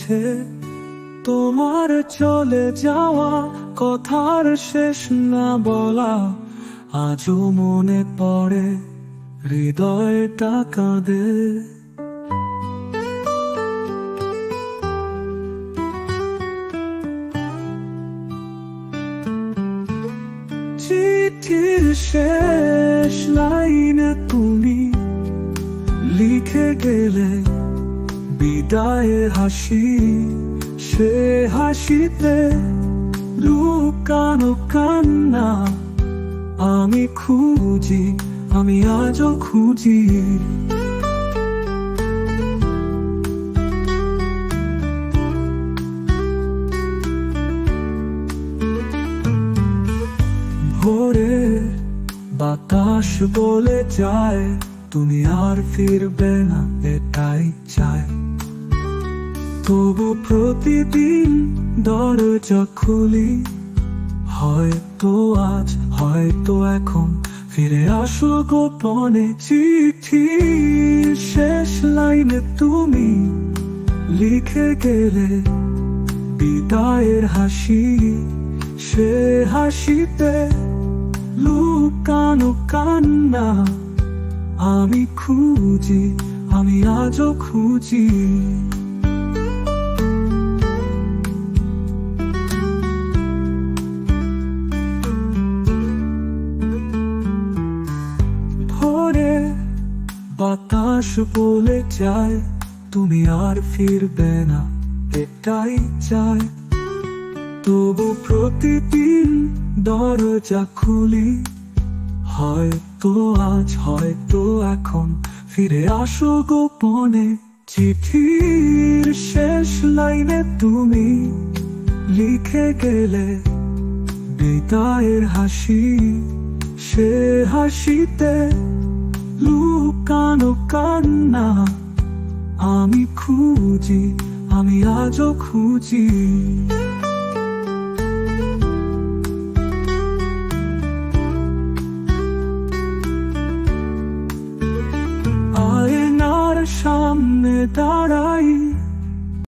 হয়েছে তোমার চলে যাওয়া, কথার শেষ না বলা আজও মনে পড়ে, হৃদয়টা কাঁদে। চিঠির শেষ লাইনে তুমি লিখে গেলে বিদায়ের হাসি, সে হাসিতে লুকানো কান্না আমি খুঁজি, আমি আজও খুঁজি। ভোরের বাতাস বলে যায় তুমি আর ফিরবে না, এটাই চাই। তবু প্রতিদিন দরজা খুলি, হয়তো আজ হয়তো এখন ফিরে আসো গোপনে। চিঠির শেষ লাইনে তুমি লিখে গেলে বিদায়ের হাসি, সে হাসিতে লুকানো কান্না আমি খুঁজি, আমি আজও খুঁজি। ভোরে বাতাস বলে যায় তুমি আর ফিরবে না, এটাই চাই। তবু প্রতিদিন দরজা খুলি, হয়তো আজ হয়তো এখন ফিরে আসো গোপনে। চিঠির শেষ লাইনে তুমি লিখে গেলে বিদায়ের হাসি, সে হাসিতে লুকানো কান্না আমি খুঁজি, আমি আজও খুঁজি। আয়নার সামনে দাঁড়াই